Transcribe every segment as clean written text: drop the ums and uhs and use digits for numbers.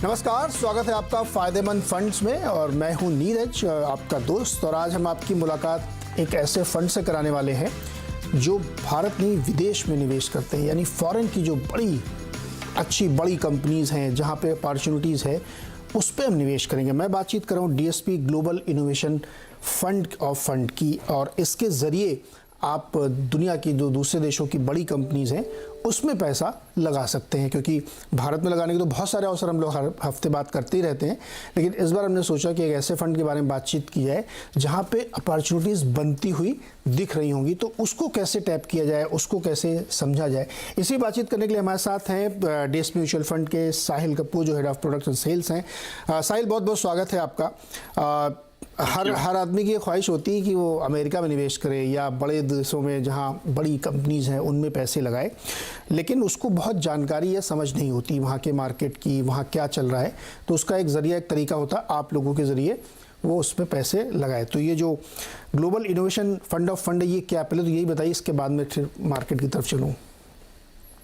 नमस्कार, स्वागत है आपका फायदेमंद फंड्स में और मैं हूं नीरज, आपका दोस्त। और आज हम आपकी मुलाकात एक ऐसे फंड से कराने वाले हैं जो भारत नहीं विदेश में निवेश करते हैं, यानी फॉरेन की जो बड़ी कंपनीज हैं जहां पे अपॉर्चुनिटीज़ है उस पर हम निवेश करेंगे। मैं बातचीत कर रहा हूँ डीएसपी ग्लोबल इनोवेशन फंड की, और इसके ज़रिए आप दुनिया की जो दूसरे देशों की बड़ी कंपनीज हैं उसमें पैसा लगा सकते हैं, क्योंकि भारत में लगाने के तो बहुत सारे अवसर हम लोग हर हफ्ते बात करते ही रहते हैं, लेकिन इस बार हमने सोचा कि एक ऐसे फंड के बारे में बातचीत की जाए जहां पे अपॉर्चुनिटीज़ बनती हुई दिख रही होंगी, तो उसको कैसे टैप किया जाए, उसको कैसे समझा जाए। इसी बातचीत करने के लिए हमारे साथ हैं डीएसपी म्यूचुअल फंड के साहिल कपूर, जो head of product and sales हैं। साहिल, बहुत बहुत स्वागत है आपका। हर आदमी की ये ख्वाहिश होती है कि वो अमेरिका में निवेश करे या बड़े देशों में जहाँ बड़ी कंपनीज हैं उनमें पैसे लगाए, लेकिन उसको बहुत जानकारी या समझ नहीं होती वहाँ के मार्केट की, वहाँ क्या चल रहा है। तो उसका एक ज़रिया, एक तरीका होता है आप लोगों के ज़रिए वो उस पर पैसे लगाए। तो ये जो global innovation fund of fund है, ये क्या, पहले तो यही बताइए, इसके बाद में फिर मार्केट की तरफ चलूँ।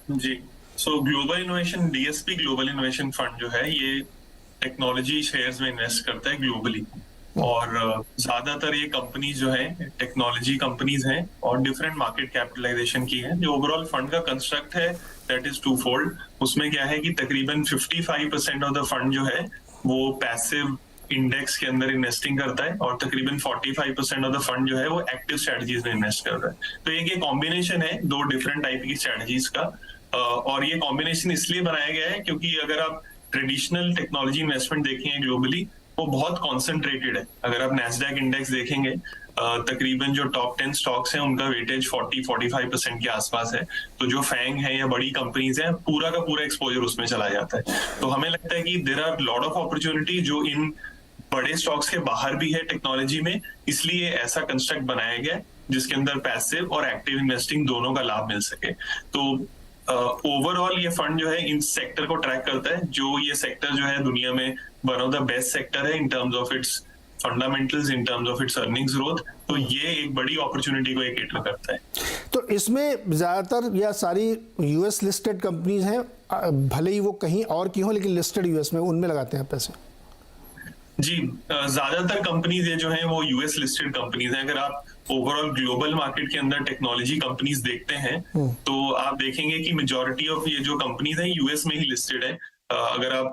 जी, so global innovation, DSP global innovation fund जो है ये टेक्नोलॉजी शेयर्स में इन्वेस्ट करता है ग्लोबली, और ज्यादातर ये कंपनीज जो है टेक्नोलॉजी कंपनीज हैं और डिफरेंट मार्केट कैपिटलाइजेशन की हैं। जो ओवरऑल फंड का कंस्ट्रक्ट है दैट इज टू फोल्ड। उसमें क्या है कि तकरीबन 55% ऑफ द फंड जो है वो पैसिव इंडेक्स के अंदर इन्वेस्टिंग करता है और तकरीबन 45% ऑफ द फंड जो है वो एक्टिव स्ट्रेटजीज में इन्वेस्ट कर रहा है। तो ये कॉम्बिनेशन है दो डिफरेंट टाइप की स्ट्रेटजीज का, और ये कॉम्बिनेशन इसलिए बनाया गया है क्योंकि अगर आप ट्रेडिशनल टेक्नोलॉजी इन्वेस्टमेंट देखेंगे ग्लोबली, वो बहुत कॉन्सेंट्रेटेड है। अगर आप नैस्डैक इंडेक्स देखेंगे, तकरीबन जो टॉप 10 स्टॉक्स हैं उनका वेटेज 40-45% के आसपास है। तो जो फैंग है या बड़ी कंपनीज हैं, पूरा का पूरा एक्सपोजर उसमें चला जाता है। तो हमें लगता है कि there are lot of opportunity जो इन बड़े स्टॉक्स के बाहर भी है टेक्नोलॉजी में, इसलिए ऐसा कंस्ट्रक्ट बनाया गया है जिसके अंदर पैसिव और एक्टिव इन्वेस्टिंग दोनों का लाभ मिल सके। तो ओवरऑल ये फंड जो है इन सेक्टर को ट्रैक करता है, जो ये सेक्टर जो है दुनिया में one of the best sector है in terms of its fundamentals, in terms of its earnings growth. तो ये एक बड़ी अपॉर्चुनिटी को कैटर करता है। तो इसमें ज्यादातर या सारी यूएस लिस्टेड कंपनीज हैं, भले ही वो कहीं और की हो, लेकिन लिस्टेड यूएस में, उनमें लगाते हैं पैसे। जी, ज्यादातर कंपनीज ये जो है वो यूएस लिस्टेड कंपनीज हैं। अगर आप ओवरऑल ग्लोबल मार्केट के अंदर टेक्नोलॉजी कंपनीज देखते हैं तो आप देखेंगे कि मेजॉरिटी ऑफ ये जो कंपनीज हैं यूएस में ही लिस्टेड है। अगर आप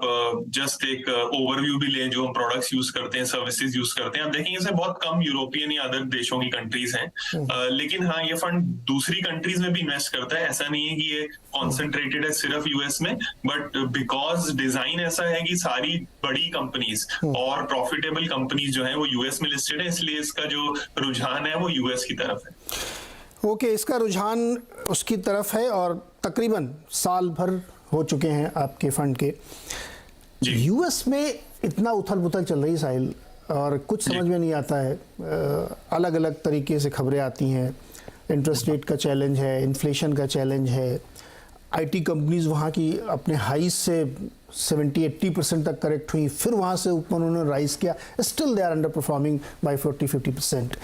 जस्ट एक ओवरव्यू भी लें, जो हम प्रोडक्ट्स यूज करते हैं, सर्विसेज यूज करते हैं, आप देखेंगे इसमें बहुत कम यूरोपियन या अदर देशों की कंट्रीज हैं। लेकिन हाँ, ये फंड दूसरी कंट्रीज में भी इन्वेस्ट करता है। ऐसा नहीं है कि ये कॉन्सेंट्रेटेड है सिर्फ यूएस में, बट बिकॉज डिजाइन ऐसा है कि सारी बड़ी कंपनीज और प्रॉफिटेबल कंपनीज जो है वो यूएस में लिस्टेड है, इसलिए इसका जो रुझान है वो यूएस की तरफ है। ओके, इसका रुझान उसकी तरफ है और तकरीबन साल भर हो चुके हैं आपके फंड के। यूएस में इतना उथल पुथल चल रही है साहिल, और कुछ समझ में नहीं आता है। अलग अलग तरीके से खबरें आती हैं। इंटरेस्ट रेट का चैलेंज है, इन्फ्लेशन का चैलेंज है, आईटी कंपनीज वहाँ की अपने हाई से 70-80% तक करेक्ट हुई, फिर वहाँ से ऊपर उन्होंने राइज किया, still they are underperforming by 40-50%।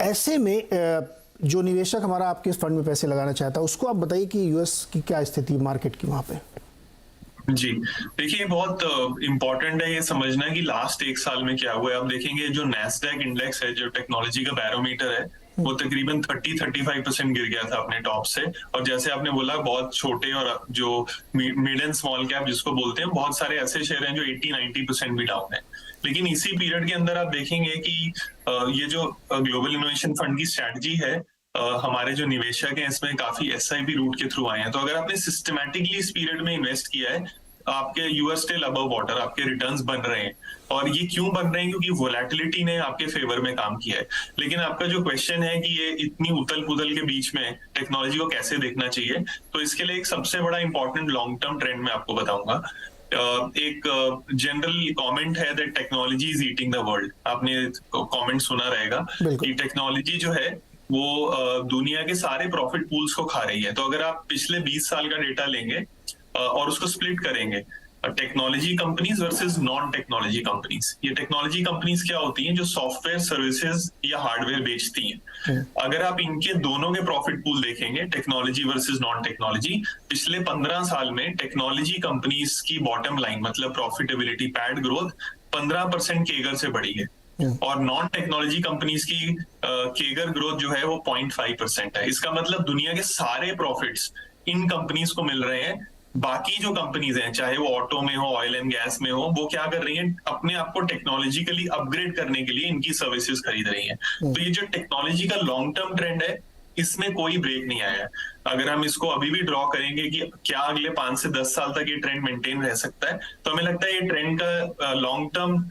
ऐसे में जो निवेशक हमारा आपके इस फंड में पैसे लगाना चाहता है, उसको आप बताइए कि यूएस की क्या स्थिति मार्केट की वहाँ पे। जी, देखिए बहुत इंपॉर्टेंट है ये समझना कि लास्ट एक साल में क्या हुआ है। आप देखेंगे जो नैस्डैक इंडेक्स है, जो टेक्नोलॉजी का बैरोमीटर है, वो तकरीबन 30-35% गिर गया था अपने टॉप से। और जैसे आपने बोला, बहुत छोटे और जो मिड एंड स्मॉल कैप जिसको बोलते हैं, बहुत सारे ऐसे शेयर हैं जो 80-90% भी डाउन है। लेकिन इसी पीरियड के अंदर आप देखेंगे कि ये जो ग्लोबल इनोवेशन फंड की स्ट्रैटेजी है, हमारे जो निवेशक हैं इसमें काफी एसआईपी रूट के थ्रू आए हैं। तो अगर आपने सिस्टमैटिकली इस पीरियड में इन्वेस्ट किया है, आपके यूएस स्टिल अबव वाटर, आपके रिटर्न्स बन रहे हैं। और ये क्यों बन रहे हैं? क्योंकि वोलेटिलिटी ने आपके फेवर में काम किया है। लेकिन आपका जो क्वेश्चन है कि ये इतनी उथल पुथल के बीच में टेक्नोलॉजी को कैसे देखना चाहिए, तो इसके लिए एक सबसे बड़ा इंपॉर्टेंट लॉन्ग टर्म ट्रेंड मैं आपको बताऊंगा। एक जनरल कमेंट है that technology is eating the world. आपने कमेंट सुना रहेगा कि टेक्नोलॉजी जो है वो दुनिया के सारे प्रॉफिट पूल्स को खा रही है। तो अगर आप पिछले 20 साल का डेटा लेंगे और उसको स्प्लिट करेंगे, technology companies versus non technology companies. ये टेक्नोलॉजी कंपनीज क्या होती हैं? जो सॉफ्टवेयर सर्विसेज या हार्डवेयर बेचती हैं। अगर आप इनके दोनों के प्रॉफिट पूल देखेंगे, टेक्नोलॉजी वर्सेस नॉन टेक्नोलॉजी, पिछले 15 साल में टेक्नोलॉजी कंपनीज की बॉटम लाइन मतलब प्रॉफिटेबिलिटी, पैड ग्रोथ 15% केगर से बढ़ी है और नॉन टेक्नोलॉजी कंपनीज की केगर ग्रोथ जो है वो 0.5% है। इसका मतलब दुनिया के सारे प्रॉफिट्स इन कंपनीज को मिल रहे हैं। बाकी जो कंपनीज हैं, चाहे वो ऑटो में हो, ऑयल एंड गैस में हो, वो क्या कर रही हैं? अपने आप को टेक्नोलॉजिकली अपग्रेड करने के लिए इनकी सर्विसेज खरीद रही हैं। तो ये जो टेक्नोलॉजी का लॉन्ग टर्म ट्रेंड है, इसमें कोई ब्रेक नहीं आया है। अगर हम इसको अभी भी ड्रॉ करेंगे कि क्या अगले 5 से 10 साल तक ये ट्रेंड मेंटेन रह सकता है, तो हमें लगता है ये ट्रेंड का लॉन्ग टर्म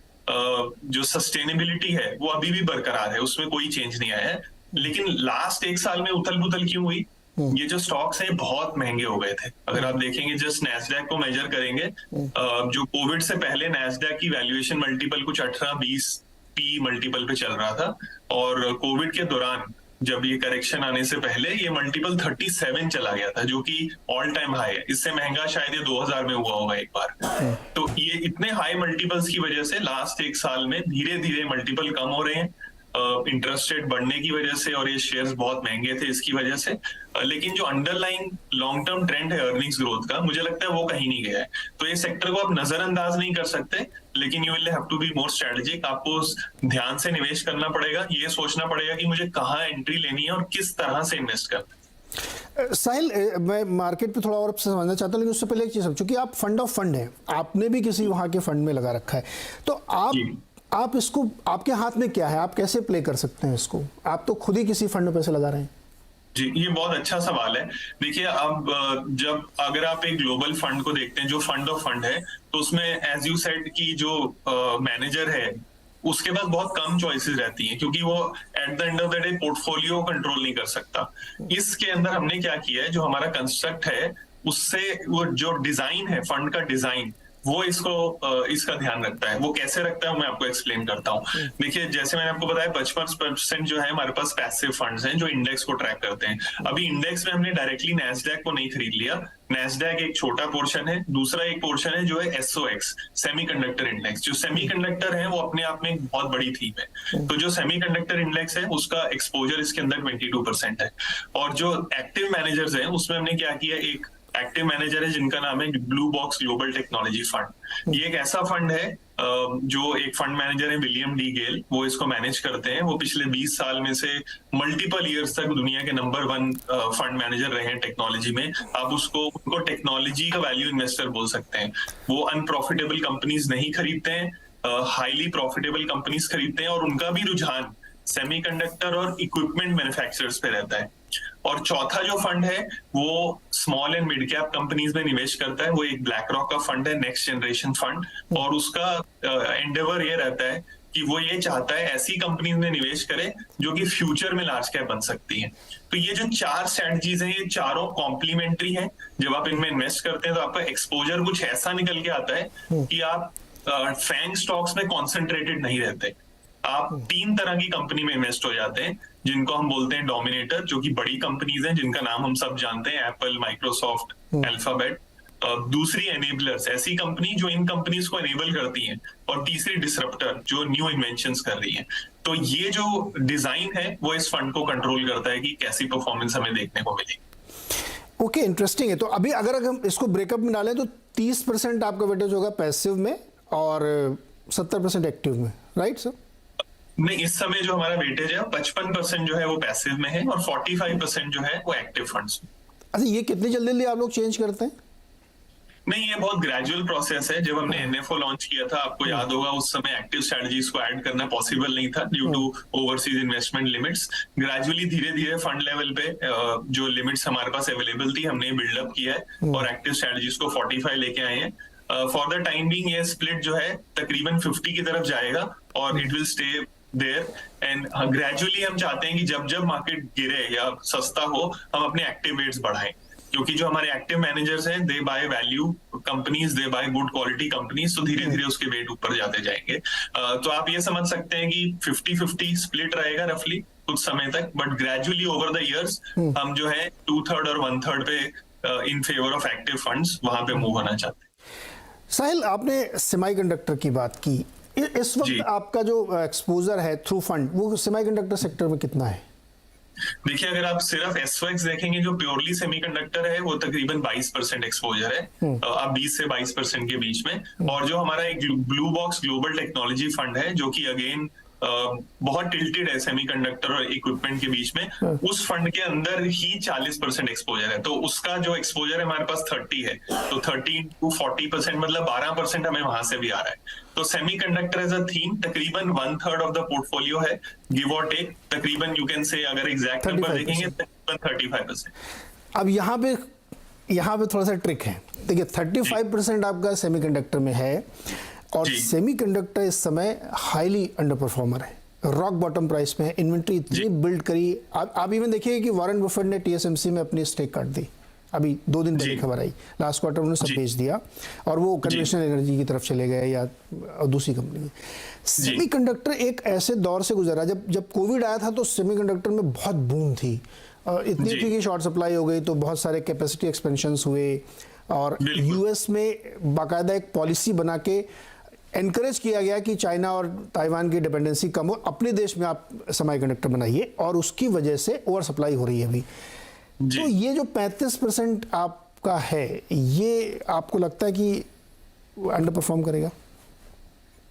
जो सस्टेनेबिलिटी है वो अभी भी बरकरार है, उसमें कोई चेंज नहीं आया है। लेकिन लास्ट 1 साल में उथल पुथल क्यों हुई? ये जो स्टॉक्स हैं बहुत महंगे हो गए थे। अगर आप देखेंगे, जस्ट नैस्डैक को मेजर करेंगे, जो कोविड से पहले नैस्डैक की वैल्यूएशन मल्टीपल कुछ 18-20 पी मल्टीपल पे चल रहा था और कोविड के दौरान जब ये करेक्शन आने से पहले ये मल्टीपल 37 चला गया था, जो कि ऑल टाइम हाई है। इससे महंगा शायद ये 2000 में हुआ होगा एक बार। तो ये इतने हाई मल्टीपल्स की वजह से लास्ट 1 साल में धीरे धीरे मल्टीपल कम हो रहे हैं, इंटरेस्ट रेट बढ़ने की वजह से, और ये शेयर्स बहुत महंगे थे इसकी वजह से। लेकिन जो अंडरलाइंग लॉन्ग टर्म ट्रेंड है अर्निंग्स ग्रोथ का, मुझे लगता है वो कहीं नहीं गया है। तो ये सेक्टर को आप नजरअंदाज नहीं कर सकते, लेकिन you will have to be more strategic. आपको ध्यान से निवेश करना पड़ेगा, ये सोचना पड़ेगा कि मुझे कहाँ एंट्री लेनी है और किस तरह से इन्वेस्ट करना है। साहिल, मैं मार्केट पे थोड़ा और आपसे समझना चाहता हूँ, लेकिन उससे पहले एक चीज़, चूंकि आप फंड ऑफ फंड है, आपने भी किसी वहाँ के फंड में लगा रखा है, तो आप इसको, आपके हाथ में क्या है, आप कैसे प्ले कर सकते हैं इसको? आप तो खुद ही किसी फंड में पैसे लगा रहे हैं। जी, ये बहुत अच्छा सवाल है। देखिए, अब जब अगर आप एक ग्लोबल फंड को देखते हैं जो फंड ऑफ फंड है, तो उसमें एज यू सेड की जो मैनेजर है उसके पास बहुत कम चॉइसेस रहती हैं, क्योंकि वो at the end of the day portfolio control नहीं कर सकता। इसके अंदर हमने क्या किया है, जो हमारा कंस्ट्रक्ट है उससे वो जो डिजाइन है, फंड का डिजाइन, वो इसका ध्यान रखता है। वो कैसे रखता है मैं आपको एक्सप्लेन करता हूँ। देखिए, जैसे मैंने आपको बताया 55% जो है हमारे पास पैसिव फंड्स हैं जो इंडेक्स को ट्रैक करते हैं। अभी इंडेक्स में हमने डायरेक्टली नैस्डैक को नहीं खरीद लिया। नैस्डैक एक छोटा पोर्शन है, दूसरा एक पोर्शन है जो है SOX, सेमीकंडक्टर इंडेक्स। जो सेमीकंडक्टर है वो अपने आप में एक बहुत बड़ी थीम है। तो जो सेमीकंडक्टर इंडेक्स है उसका एक्सपोजर इसके अंदर 22% है। और जो एक्टिव मैनेजर्स हैं उसमें हमने क्या किया, एक एक्टिव मैनेजर है जिनका नाम है blue box global technology fund. ये एक ऐसा फंड है जो एक फंड मैनेजर है विलियम डी गेल, वो इसको मैनेज करते हैं। वो पिछले 20 साल में से मल्टीपल ईयर्स तक दुनिया के नंबर 1 फंड मैनेजर रहे हैं टेक्नोलॉजी में। आप उनको टेक्नोलॉजी का वैल्यू इन्वेस्टर बोल सकते हैं। वो अनप्रॉफिटेबल कंपनीज नहीं खरीदते हैं, हाईली प्रॉफिटेबल कंपनीज खरीदते हैं, और उनका भी रुझान सेमीकंडक्टर और इक्विपमेंट मैन्युफैक्चरर्स पे रहता है। और चौथा जो फंड है वो small and mid cap companies में निवेश करता है। वो एक ब्लैक रॉक का फंड है, नेक्स्ट जनरेशन फंड, और उसका एंडेवर ये रहता है कि वो ये चाहता है ऐसी कंपनीज में निवेश करे जो कि फ्यूचर में लार्ज कैप बन सकती हैं। तो ये जो 4 स्ट्रेटजीज हैं, ये चारों कॉम्प्लीमेंट्री हैं। जब आप इनमें इन्वेस्ट करते हैं तो आपका एक्सपोजर कुछ ऐसा निकल के आता है कि आप फैंग स्टॉक्स में कॉन्सेंट्रेटेड नहीं रहते। आप 3 तरह की कंपनी में इन्वेस्ट हो जाते हैं, जिनको हम बोलते हैं डोमिनेटर, जो कि बड़ी कंपनीज हैं जिनका नाम हम सब जानते हैं, एप्पल, माइक्रोसॉफ्ट, अल्फाबेट। दूसरी एनेबलर्स, ऐसी कंपनी जो इन कंपनीज को एनेबल करती हैं, और तीसरी डिसरप्टर, जो न्यू इन्वेंशंस कर रही हैं। तो ये जो डिजाइन है वो इस फंड को कंट्रोल करता है कि कैसी परफॉर्मेंस हमें देखने को मिलेगी। ओके, इंटरेस्टिंग है। तो अभी अगर हम इसको ब्रेकअप में डालें तो 30% आपका वेटेज होगा पैसिव में और 70% एक्टिव में, राइट सर? नहीं, इस समय जो हमारा वेटेज है 55% जो है वो पैसिव में है और 45% जो है वो एक्टिव फंड्स में। अच्छा, ये कितनी जल्दी आप लोग चेंज करते हैं? नहीं, ये बहुत ग्रेजुअल प्रोसेस है। जब हमने NFO लॉन्च किया था, आपको याद होगा, उस समय एक्टिव स्ट्रेटजीज को ऐड करना पॉसिबल नहीं था due to overseas investment limits. Gradually धीरे धीरे फंड लेवल पे जो लिमिट्स हमारे पास अवेलेबल थी हमने बिल्डअप किया है और एक्टिव स्ट्रेटजीज को 45 लेके आए हैं। फॉर द टाइम बीइंग ये स्प्लिट जो है तकरीबन 50 की तरफ जाएगा और it will stay there. And gradually हम चाहते हैं कि जब जब मार्केट गिरे या सस्ता हो, हम अपने एक्टिव वेट्स बढ़ाएं, क्योंकि जो हमारे एक्टिव मैनेजर्स हैं they buy value companies, they buy good quality companies, तो धीरे धीरे उसके वेट ऊपर जाते जाएंगे। तो आप ये समझ सकते हैं कि 50-50 स्प्लिट रहेगा रफली कुछ समय तक, but gradually over the years हम जो है 2/3 और 1/3 पे in favour of active funds वहां पे मूव होना चाहते हैं। साहिल, आपने सेमीकंडक्टर की बात की। इस जी। वक्त आपका जो एक्सपोजर है थ्रू फंड, वो सेमीकंडक्टर सेक्टर में कितना है? देखिए, अगर आप सिर्फ एसओएक्स देखेंगे जो प्योरली सेमीकंडक्टर है वो तकरीबन 22% एक्सपोजर है, आप 20 से 22% के बीच में। और जो हमारा एक blue box global technology fund है जो कि अगेन बहुत टिल्टेड है सेमीकंडक्टर और इक्विपमेंट के बीच में, उस फंड के अंदर ही 40% एक्सपोजर है। तो उसका जो एक्सपोजर है हमारे पास 30 है, तो 30 to 40% मतलब 12% हमें वहां से भी आ रहा है। तो सेमीकंडक्टर एज अ थीम तकरीबन 1/3 ऑफ द पोर्टफोलियो है, गिव और टेक। तकरीबन यू कैन से, अगर एग्जैक्ट नंबर देखेंगे, तकरीबन 35%। अब यहाँ पे थोड़ा सा ट्रिक है। देखिए, 35% आपका सेमीकंडक्टर में है, और सेमीकंडक्टर इस समय हाईली अंडर परफॉर्मर है, रॉक बॉटम प्राइस में है, इन्वेंट्री इतनी बिल्ड करी। आप इवन देखिए कि वॉरेन बफेट ने टीएसएमसी में अपनी स्टेक काट दी, अभी 2 दिन पहले खबर आई। लास्ट क्वार्टर उन्होंने सब बेच दिया और वो कन्वेंशनल एनर्जी की तरफ चले गए या दूसरी कंपनी। सेमीकंडक्टर एक ऐसे दौर से गुजरा, जब कोविड आया था तो सेमीकंडक्टर में बहुत बूम थी, इतनी थी कि शॉर्ट सप्लाई हो गई, तो बहुत सारे कैपेसिटी एक्सपेंशंस हुए, और यूएस में बाकायदा एक पॉलिसी बना के एनकरेज किया गया कि चाइना और ताइवान की डिपेंडेंसी कम हो, अपने देश में आप सेमीकंडक्टर बनाइए, और उसकी वजह से ओवर सप्लाई हो रही है अभी। तो ये जो 35% आपका है, ये आपको लगता है कि अंडर परफॉर्म करेगा?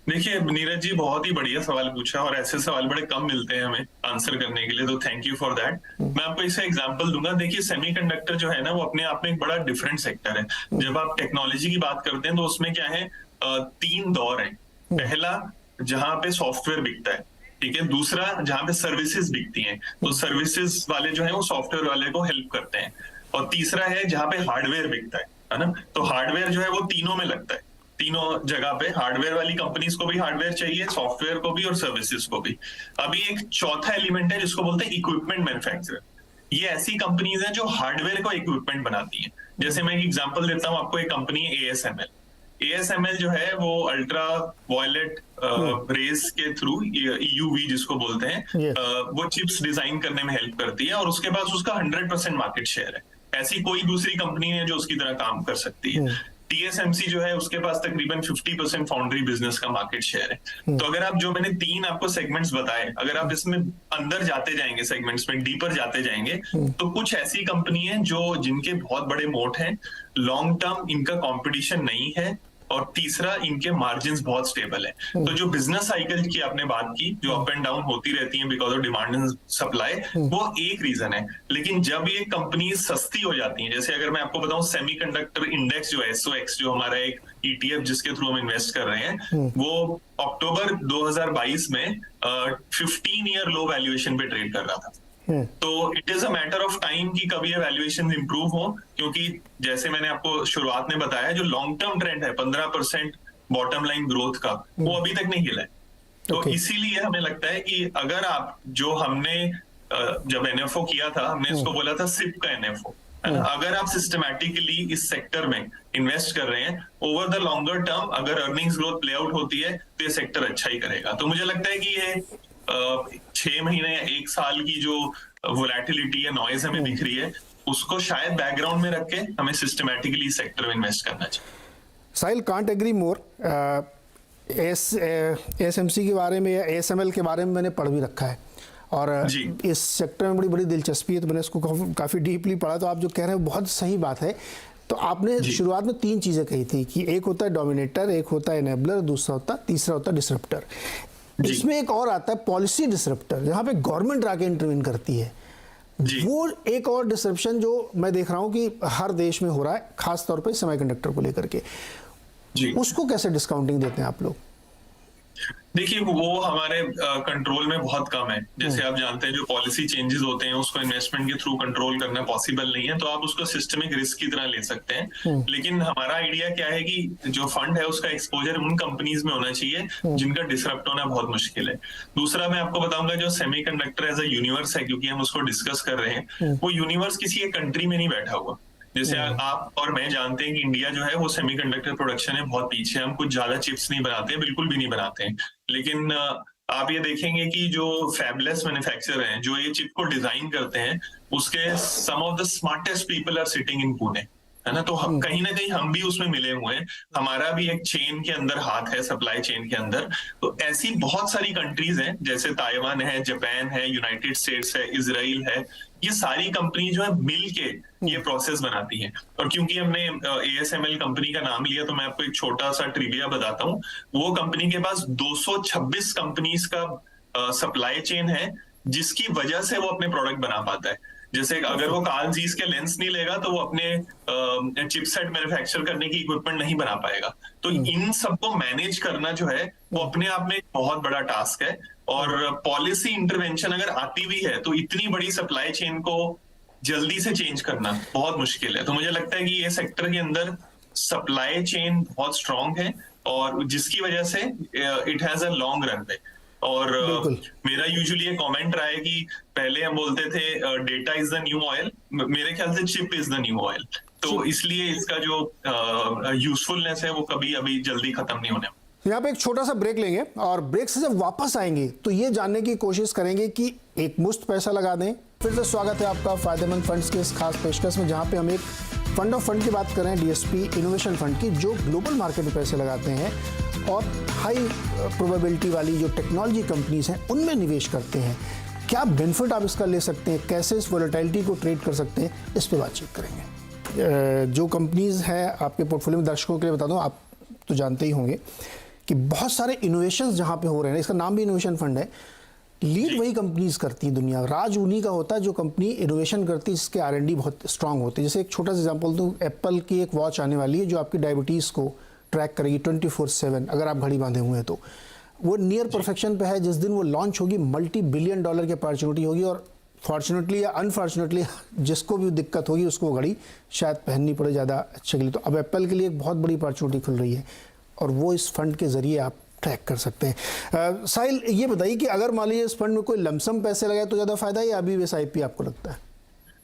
देखिए नीरज जी, बहुत ही बढ़िया सवाल पूछा, और ऐसे सवाल बड़े कम मिलते हैं हमें आंसर करने के लिए, तो थैंक यू फॉर दैट। मैं आपको इससे एग्जांपल दूंगा। देखिए, सेमीकंडक्टर जो है ना, वो अपने आप में एक बड़ा डिफरेंट सेक्टर है। जब आप टेक्नोलॉजी की बात करते हैं तो उसमें क्या है, 3 दौर है। पहला, जहां पे सॉफ्टवेयर बिकता है, ठीक है। दूसरा, जहां पे सर्विसेज बिकती हैं, तो सर्विसेज वाले जो है वो सॉफ्टवेयर वाले को हेल्प करते हैं। और तीसरा है जहां पे हार्डवेयर बिकता है ना। तो हार्डवेयर जो है वो तीनों में लगता है, तीनों जगह पे। हार्डवेयर वाली कंपनीज को भी हार्डवेयर चाहिए, सॉफ्टवेयर को भी और सर्विसेज को भी। अभी एक चौथा एलिमेंट है जिसको बोलते हैं इक्विपमेंट मैन्युफैक्चरर। ये ऐसी कंपनीज हैं जो हार्डवेयर को इक्विपमेंट बनाती हैं। जैसे मैं एक एग्जांपल देता हूँ आपको, एक कंपनी है एएसएमएल। एएसएमएल जो है वो अल्ट्रा वायलेट रेज के थ्रू, ईयूवी जिसको बोलते हैं, वो चिप्स डिजाइन करने में हेल्प करती है, और उसके पास उसका 100% मार्केट शेयर है। ऐसी कोई दूसरी कंपनी है जो उसकी तरह काम कर सकती है। टीएसएमसी जो है उसके पास तकरीबन 50% फाउंड्री बिजनेस का मार्केट शेयर है। तो अगर आप, जो मैंने 3 आपको सेगमेंट्स बताए, अगर आप इसमें अंदर जाते जाएंगे, सेगमेंट्स में डीपर जाते जाएंगे, तो कुछ ऐसी कंपनी है जो जिनके बहुत बड़े मोट हैं, लॉन्ग टर्म इनका कंपटीशन नहीं है, और तीसरा, इनके मार्जिन्स बहुत स्टेबल है। तो जो बिजनेस साइकिल की आपने बात की, जो अप एंड डाउन होती रहती है because of demand and supply, वो एक रीजन है। लेकिन जब ये कंपनी सस्ती हो जाती है, जैसे अगर मैं आपको बताऊं, सेमीकंडक्टर इंडेक्स जो है, एसओएक्स, जो हमारा एक ईटीएफ जिसके थ्रू हम इन्वेस्ट कर रहे हैं, वो अक्टूबर 2022 में 15 ईयर लो वैल्यूएशन पे ट्रेड कर रहा था। तो it is a matter of time कि कभी ये वैल्यूएशन इंप्रूव हो, क्योंकि जैसे मैंने आपको शुरुआत में बताया, जो लॉन्ग टर्म ट्रेंड है 15% बॉटम लाइन ग्रोथ का, वो अभी तक नहीं हिला है। तो इसीलिए हमें लगता है कि अगर आप, जो हमने जब एनएफओ किया था, हमने इसको बोला था सिप का एनएफओ। अगर आप सिस्टमैटिकली इस सेक्टर में इन्वेस्ट कर रहे हैं, ओवर द लॉन्गर टर्म अगर अर्निंग्स ग्रोथ प्ले आउट होती है तो ये सेक्टर अच्छा ही करेगा। तो मुझे लगता है कि ये 6 महीने या 1 साल की जो वोलेटिलिटी या नॉइज हमें दिख रही है, उसको शायद बैकग्राउंड में रख के हमें सिस्टमैटिकली सेक्टर में इन्वेस्ट करना चाहिए। साहिल, कांट एग्री मोर। एसएमसी के बारे में या एएसएमएल के बारे में मैंने पढ़ भी रखा है, और इस सेक्टर में बड़ी बड़ी दिलचस्पी है, तो मैंने इसको काफ़ी डीपली पढ़ा। तो आप जो कह रहे हैं बहुत सही बात है। तो आपने शुरुआत में 3 चीज़ें कही थी कि एक होता है डोमिनेटर, एक होता है एनेबलर, तीसरा होता है डिसरप्टर। इसमें एक और आता है पॉलिसी डिसरप्टर, जहाँ पे गवर्नमेंट आके इंटरवीन करती है। वो एक और डिसरप्शन जो मैं देख रहा हूँ कि हर देश में हो रहा है, खास तौर पे सेमीकंडक्टर को लेकर के। उसको कैसे डिस्काउंटिंग देते हैं आप लोग? देखिए, वो हमारे कंट्रोल में बहुत कम है। जैसे आप जानते हैं, जो पॉलिसी चेंजेस होते हैं उसको इन्वेस्टमेंट के थ्रू कंट्रोल करना पॉसिबल नहीं है, तो आप उसको सिस्टमिक रिस्क की तरह ले सकते हैं। लेकिन हमारा आइडिया क्या है कि जो फंड है उसका एक्सपोजर उन कंपनीज में होना चाहिए जिनका डिसरप्ट होना बहुत मुश्किल है। दूसरा, मैं आपको बताऊंगा, जो सेमीकंडक्टर एज अ यूनिवर्स है, क्योंकि हम उसको डिस्कस कर रहे हैं, वो यूनिवर्स किसी एक कंट्री में नहीं बैठा हुआ। जैसे आप और मैं जानते हैं कि इंडिया जो है वो सेमीकंडक्टर प्रोडक्शन में बहुत पीछे है। हम कुछ ज्यादा चिप्स नहीं बनाते हैं, बिल्कुल भी नहीं बनाते हैं। लेकिन आप ये देखेंगे कि जो फैबलेस मैन्युफैक्चरर हैं, जो ये चिप को डिजाइन करते हैं, उसके some of the smartest people are sitting in Pune. है ना। तो कहीं ना कहीं हम भी उसमें मिले हुए हैं, हमारा भी एक चेन के अंदर हाथ है, सप्लाई चेन के अंदर। तो ऐसी बहुत सारी कंट्रीज हैं, जैसे ताइवान है, जापान है, यूनाइटेड स्टेट्स है, इजराइल है, ये सारी कंपनी जो है मिल के ये प्रोसेस बनाती हैं। और क्योंकि हमने ASML कंपनी का नाम लिया, तो मैं आपको एक छोटा सा ट्रिविया बताता हूँ। वो कंपनी के पास 226 कंपनीज का सप्लाई चेन है, जिसकी वजह से वो अपने प्रोडक्ट बना पाता है। जैसे अगर वो कार्ल जीस के लेंस नहीं लेगा, तो वो अपने चिपसेट मैन्युफैक्चर करने की इक्विपमेंट नहीं बना पाएगा। तो इन सबको मैनेज करना जो है वो अपने आप में एक बहुत बड़ा टास्क है। और पॉलिसी इंटरवेंशन अगर आती भी है, तो इतनी बड़ी सप्लाई चेन को जल्दी से चेंज करना बहुत मुश्किल है। तो मुझे लगता है कि ये सेक्टर के अंदर सप्लाई चेन बहुत स्ट्रांग है, और जिसकी वजह से it has a long runway. और मेरा यूजुअली ये कमेंट रहा है कि पहले हम बोलते थे data is the new oil, मेरे ख्याल से chip is the new oil. तो इसलिए इसका जो यूजफुलनेस है वो कभी अभी जल्दी खत्म नहीं होने। यहाँ पे एक छोटा सा ब्रेक लेंगे, और ब्रेक से जब वापस आएंगे तो ये जानने की कोशिश करेंगे कि एक मुश्त पैसा लगा दें। फिर से स्वागत है आपका फायदेमंद फंड्स के इस खास पेशकश में, जहाँ पे हम एक फंड ऑफ फंड की बात कर रहे हैं, DSP इनोवेशन फंड की, जो ग्लोबल मार्केट में पैसे लगाते हैं और हाई प्रोबेबिलिटी वाली जो टेक्नोलॉजी कंपनीज हैं उनमें निवेश करते हैं। क्या बेनिफिट आप इसका ले सकते हैं, कैसे इस वोलेटिलिटी को ट्रेड कर सकते हैं, इस पर बातचीत करेंगे। जो कंपनीज हैं आपके पोर्टफोलियो में, दर्शकों के लिए बता दूं, आप तो जानते ही होंगे कि बहुत सारे इनोवेशंस जहाँ पे हो रहे हैं, इसका नाम भी इनोवेशन फंड है, लीड वही कंपनीज करती है। दुनिया राज उन्हीं का होता है जो कंपनी इनोवेशन करती है, जिसके R&D बहुत स्ट्रांग होते हैं। जैसे एक छोटा सा एग्जांपल दूं, एप्पल की एक वॉच आने वाली है जो आपकी डायबिटीज़ को ट्रैक करेगी 24/7, अगर आप घड़ी बांधे हुए हैं तो। वो नियर परफेक्शन पे है। जिस दिन वो लॉन्च होगी, $multi-billion की अपॉर्चुनिटी होगी, और फॉर्चुनेटली या अनफॉर्चुनेटली जिसको भी दिक्कत होगी उसको वो घड़ी शायद पहननी पड़े ज़्यादा अच्छे के लिए। तो अब एप्पल के लिए एक बहुत बड़ी अपॉर्चुनिटी खुल रही है, और वो इस फंड के जरिए आप ट्रैक कर सकते हैं। साहिल, ये बताइए कि अगर मान लीजिए इस फंड में कोई लमसम पैसे लगाए तो ज़्यादा फायदा है, या अभी SIP आपको लगता है?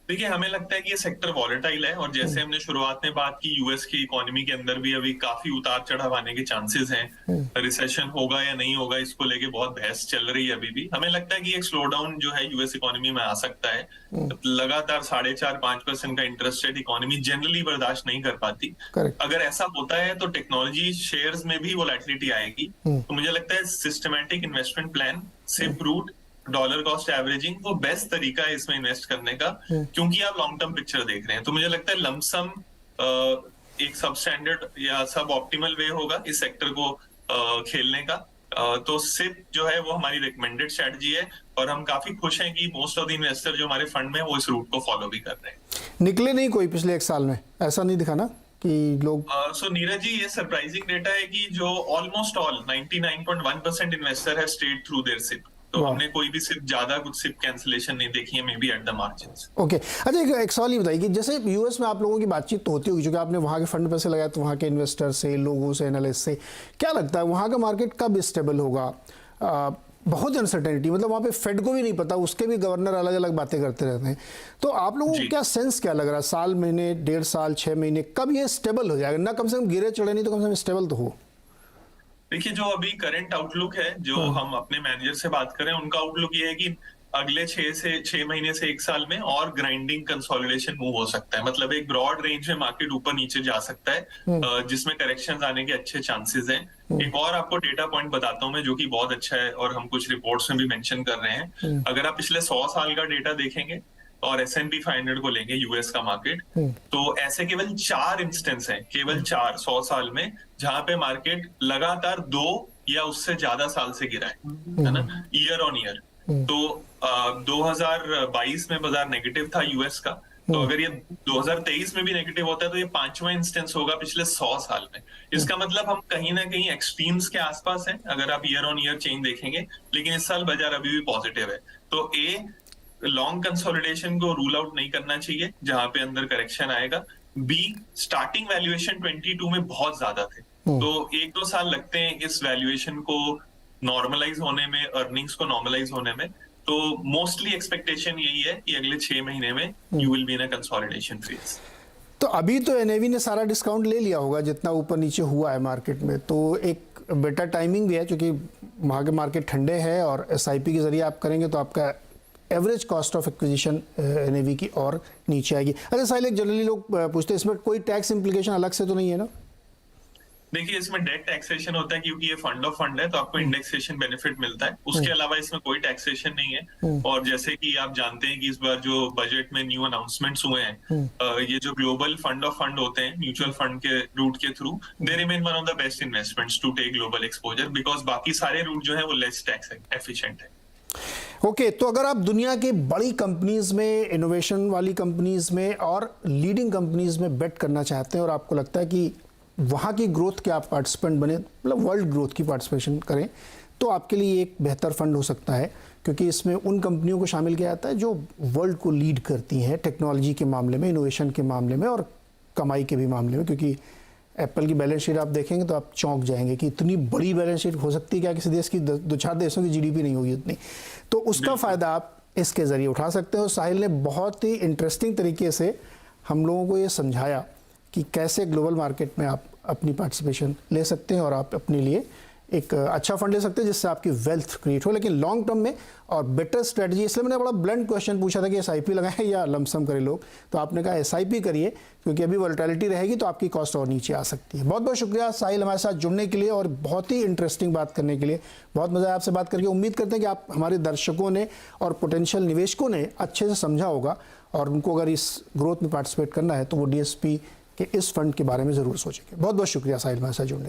देखिए, हमें लगता है कि ये सेक्टर वॉलेटाइल है, और जैसे हमने शुरुआत में बात की, यूएस की इकोनॉमी के अंदर भी अभी काफी उतार चढ़ाव आने के चांसेस हैं। रिसेशन होगा या नहीं होगा, इसको लेके बहुत बहस चल रही है अभी भी। हमें लगता है कि एक स्लो डाउन जो है यूएस इकोनॉमी में आ सकता है। लगातार 4.5-5% का इंटरेस्ट रेट इकोनॉमी जनरली बर्दाश्त नहीं कर पाती। अगर ऐसा होता है तो टेक्नोलॉजी शेयर्स में भी वोलेटिलिटी आएगी। तो मुझे लगता है systematic investment plan, SIP route, dollar cost averaging वो बेस्ट तरीका है इसमें इन्वेस्ट करने का, क्योंकि आप लॉन्ग टर्म पिक्चर देख रहे हैं। तो मुझे लगता है लमसम एक सब स्टैंडर्ड या सब ऑप्टिमल वे होगा इस सेक्टर को खेलने का। तो सिप जो है वो हमारी रिकमेंडेड स्ट्रेटजी है, और हम काफी खुश हैं कि मोस्ट ऑफ द इन्वेस्टर जो हमारे फंड में वो इस रूट को फॉलो भी कर रहे हैं। निकले नहीं कोई पिछले 1 साल में, ऐसा नहीं दिखा ना कि लोग। सो नीरज जी, ये सरप्राइजिंग डेटा है कि जो ऑलमोस्ट ऑल 99.1% इन्वेस्टर है स्ट्रेट थ्रू देयर सिप। तो हमने कोई भी सिर्फ ज्यादा कुछ सिप कैंसिलेशन नहीं देखी है, may be at the margins. Okay, अच्छा एक सवाल ये बताइए कि जैसे यूएस में आप लोगों की बातचीत तो होती होगी, क्योंकि आपने वहाँ के फंड में पैसे लगाया, तो वहाँ के इन्वेस्टर से, लोगों से, एनालिस्ट से, क्या लगता है वहाँ का मार्केट कब स्टेबल होगा? बहुत अनसर्टेनिटी, मतलब वहाँ पे फेड को भी नहीं पता, उसके भी गवर्नर अलग अलग बातें करते रहते हैं। तो आप लोगों को क्या सेंस क्या लग रहा है, साल, महीने, 1.5 साल, 6 महीने, कब ये स्टेबल हो जाएगा? ना कम से कम गिरे चढ़े नहीं तो कम से कम स्टेबल तो हो। देखिए, जो अभी करंट आउटलुक है, जो हम अपने मैनेजर से बात करें, उनका आउटलुक ये है कि अगले 6 महीने से 1 साल में और ग्राइंडिंग कंसोलिडेशन मूव हो सकता है। मतलब एक ब्रॉड रेंज में मार्केट ऊपर नीचे जा सकता है, जिसमें करेक्शंस आने के अच्छे चांसेस हैं। एक और आपको डेटा पॉइंट बताता हूं मैं, जो कि बहुत अच्छा है और हम कुछ रिपोर्ट्स में भी मेंशन कर रहे हैं। अगर आप पिछले 100 साल का डेटा देखेंगे और S&P 500 को लेंगे, यूएस का मार्केट, तो ऐसे केवल 4 इंस्टेंस हैं, केवल 4 100 साल में, जहां पे मार्केट लगातार 2 या उससे ज्यादा साल से गिरा है ना, ईयर ऑन ईयर। तो 2022 में बाजार नेगेटिव था यूएस का, तो अगर ये 2023 में भी नेगेटिव होता है तो ये 5वां इंस्टेंस होगा पिछले 100 साल में। इसका मतलब हम कहीं ना कहीं एक्सट्रीम्स के आसपास हैं अगर आप ईयर ऑन ईयर चेंज देखेंगे, लेकिन इस साल बाजार अभी भी पॉजिटिव है। तो लॉन्ग कंसोलिडेशन को रूल आउट नहीं करना चाहिए जहां पे अंदर करेक्शन आएगा। बी, स्टार्टिंग वैल्यूएशन 22 में बहुत ज्यादा थे, तो 1-2 साल लगते हैं इस वैल्यूएशन को नॉर्मलाइज होने में, अर्निंग्स को नॉर्मलाइज होने में। तो मोस्टली एक्सपेक्टेशन यही है कि अगले 6 महीने में you will be in a consolidation phase. तो अभी तो NAV ने सारा डिस्काउंट ले लिया होगा जितना ऊपर नीचे हुआ है मार्केट में, तो एक बेटर टाइमिंग भी है, क्योंकि वहाँ के मार्केट ठंडे है और SIP के जरिए आप करेंगे तो आपका average cost of acquisition NAV की और नीचे आएगी। अच्छा साहिल, एक जनरली लोग पूछते हैं इसमें कोई टैक्स इम्प्लीकेशन अलग से तो नहीं है ना? देखिए, इसमें डेट टैक्सेशन होता है क्योंकि ये फंड ऑफ फंड है, तो आपको इंडेक्सेशन बेनिफिट मिलता है। उसके अलावा इसमें कोई टैक्सेशन नहीं है। और जैसे कि आप जानते हैं कि इस बार जो बजट में न्यू अनाउंसमेंट्स हुए हैं, ये जो ग्लोबल फंड ऑफ फंड होते हैं म्यूचुअल फंड के रूट के through, they remain one of the best investments to take global exposure, because बाकी सारे रूट जो है वो लेस टैक्स एफिशिएंट है। ओके, तो अगर आप दुनिया के बड़ी कंपनीज में, इनोवेशन वाली कंपनीज में और लीडिंग कंपनीज में बेट करना चाहते हैं और आपको लगता है कि वहाँ की ग्रोथ के आप पार्टिसिपेंट बने, मतलब वर्ल्ड ग्रोथ की पार्टिसिपेशन करें, तो आपके लिए एक बेहतर फंड हो सकता है, क्योंकि इसमें उन कंपनियों को शामिल किया जाता है जो वर्ल्ड को लीड करती हैं टेक्नोलॉजी के मामले में, इनोवेशन के मामले में और कमाई के भी मामले में। क्योंकि एप्पल की बैलेंस शीट आप देखेंगे तो आप चौंक जाएंगे कि इतनी बड़ी बैलेंस शीट हो सकती है क्या? किसी देश की, दो चार देशों की जीडीपी नहीं होगी उतनी। तो उसका फ़ायदा आप इसके ज़रिए उठा सकते हो। साहिल ने बहुत ही इंटरेस्टिंग तरीके से हम लोगों को ये समझाया कि कैसे ग्लोबल मार्केट में आप अपनी पार्टिसिपेशन ले सकते हैं और आप अपने लिए एक अच्छा फंड ले सकते हैं जिससे आपकी वेल्थ क्रिएट हो, लेकिन लॉन्ग टर्म में और बेटर स्ट्रेटजी। इसलिए मैंने बड़ा ब्लंट क्वेश्चन पूछा था कि एसआईपी लगाएं या लमसम करें लोग, तो आपने कहा एसआईपी करिए, क्योंकि अभी वोलेटिलिटी रहेगी तो आपकी कॉस्ट और नीचे आ सकती है। बहुत बहुत शुक्रिया साहिल हमारे साथ जुड़ने के लिए और बहुत ही इंटरेस्टिंग बात करने के लिए। बहुत मज़ा आया आपसे बात करके। उम्मीद करते हैं कि आप हमारे दर्शकों ने और पोटेंशियल निवेशकों ने अच्छे से समझा होगा और उनको अगर इस ग्रोथ में पार्टिसिपेट करना है तो वो डीएसपी के इस फंड के बारे में ज़रूर सोचेंगे। बहुत बहुत शुक्रिया साहिल हमारे साथ जुड़ने के लिए।